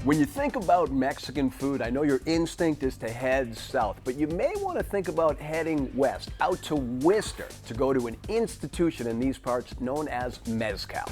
When you think about Mexican food, I know your instinct is to head south, but you may want to think about heading west, out to Worcester, to go to an institution in these parts known as Mezcal.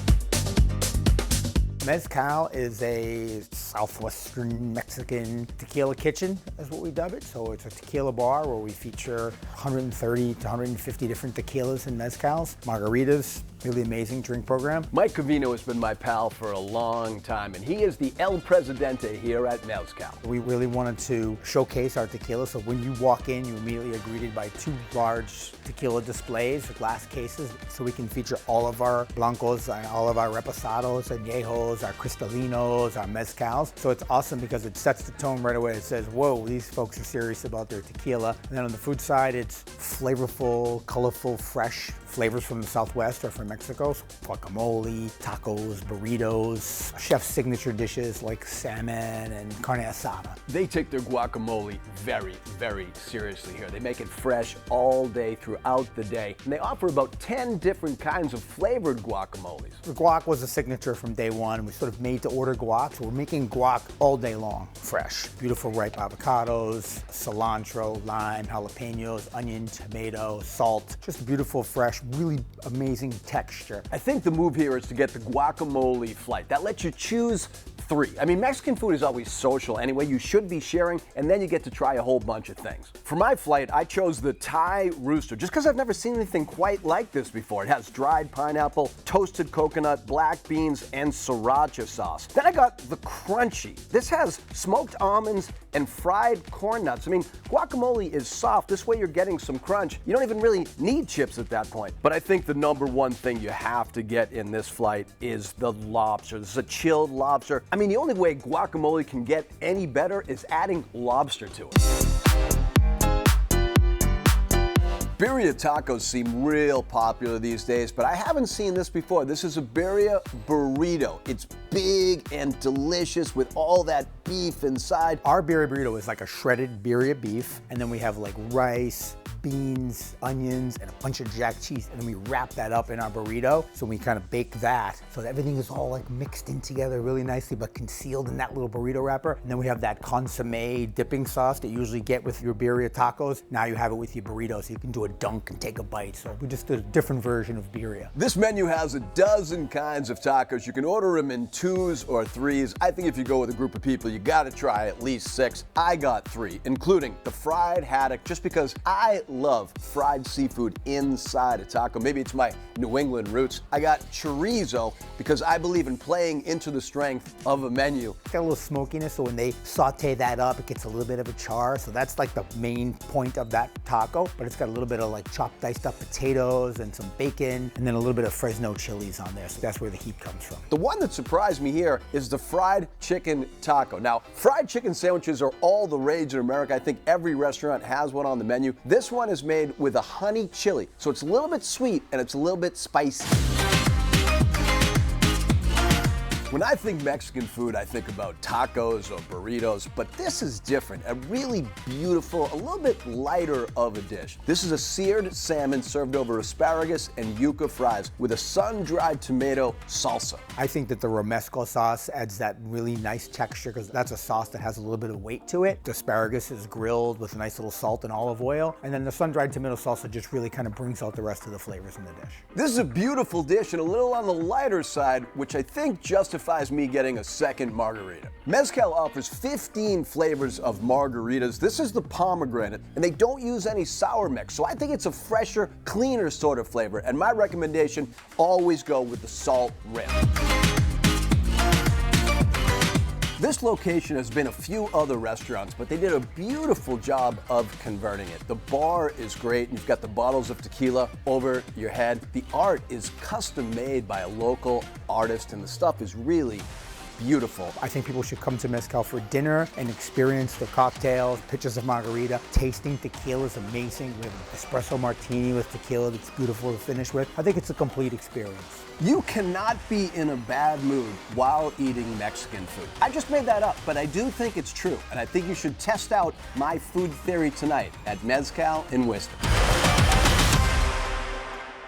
Mezcal is a southwestern Mexican tequila kitchen, is what we dub it. So it's a tequila bar where we feature 130 to 150 different tequilas and mezcals, margaritas, really amazing drink program. Mike Covino has been my pal for a long time, and he is the El Presidente here at Mezcal. We really wanted to showcase our tequila, so when you walk in, you immediately are greeted by two large tequila displays, glass cases, so we can feature all of our blancos, all of our reposados, añejos, our cristalinos, our mezcals. So it's awesome because it sets the tone right away. It says, whoa, these folks are serious about their tequila. And then on the food side, it's flavorful, colorful, fresh flavors from the Southwest or from Mexico. So guacamole, tacos, burritos, chef's signature dishes like salmon and carne asada. They take their guacamole very, very seriously here. They make it fresh all day throughout the day. And they offer about 10 different kinds of flavored guacamoles. The guac was a signature from day one. We sort of made to order guac, so we're making guac all day long, fresh. Beautiful ripe avocados, cilantro, lime, jalapenos, onion, tomato, salt. Just beautiful, fresh, really amazing texture. I think the move here is to get the guacamole flight. That lets you choose 3. I mean, Mexican food is always social anyway. You should be sharing, and then you get to try a whole bunch of things. For my flight, I chose the Thai Rooster, just because I've never seen anything quite like this before. It has dried pineapple, toasted coconut, black beans, and sriracha sauce. Then I got the Crunchy. This has smoked almonds and fried corn nuts. I mean, guacamole is soft. This way you're getting some crunch. You don't even really need chips at that point. But I think the #1 thing you have to get in this flight is the lobster. This is a chilled lobster. I mean, the only way guacamole can get any better is adding lobster to it. Birria tacos seem real popular these days, but I haven't seen this before. This is a birria burrito. It's big and delicious with all that beef inside. Our birria burrito is like a shredded birria beef, and then we have like rice, beans, onions, and a bunch of jack cheese, and then we wrap that up in our burrito. So we kind of bake that so that everything is all like mixed in together really nicely, but concealed in that little burrito wrapper. And then we have that consomme dipping sauce that you usually get with your birria tacos. Now you have it with your burrito, so you can do a dunk and take a bite. So we just did a different version of birria. This menu has a dozen kinds of tacos. You can order them in 2s or 3s. I think if you go with a group of people, you gotta try at least 6. I got 3, including the fried haddock, just because I love fried seafood inside a taco. Maybe it's my New England roots. I got chorizo because I believe in playing into the strength of a menu. It's got a little smokiness, so when they saute that up, it gets a little bit of a char. So that's like the main point of that taco, but it's got a little bit of like chopped diced up potatoes and some bacon, and then a little bit of Fresno chilies on there. So that's where the heat comes from. The one that surprised me here is the fried chicken taco. Now, fried chicken sandwiches are all the rage in America. I think every restaurant has one on the menu. This one is made with a honey chili, so it's a little bit sweet and it's a little bit spicy. When I think Mexican food, I think about tacos or burritos, but this is different. A really beautiful, a little bit lighter of a dish. This is a seared salmon served over asparagus and yuca fries with a sun-dried tomato salsa. I think that the romesco sauce adds that really nice texture because that's a sauce that has a little bit of weight to it. The asparagus is grilled with a nice little salt and olive oil, and then the sun-dried tomato salsa just really kind of brings out the rest of the flavors in the dish. This is a beautiful dish and a little on the lighter side, which I think justifies me getting a second margarita. Mezcal offers 15 flavors of margaritas. This is the pomegranate, and they don't use any sour mix, so I think it's a fresher, cleaner sort of flavor, and my recommendation, always go with the salt rim. This location has been a few other restaurants, but they did a beautiful job of converting it. The bar is great, and you've got the bottles of tequila over your head. The art is custom made by a local artist, and the stuff is really beautiful. I think people should come to Mezcal for dinner and experience the cocktails, pitchers of margarita. Tasting tequila is amazing. We have an espresso martini with tequila that's beautiful to finish with. I think it's a complete experience. You cannot be in a bad mood while eating Mexican food. I just made that up, but I do think it's true, and I think you should test out my food theory tonight at Mezcal in Worcester.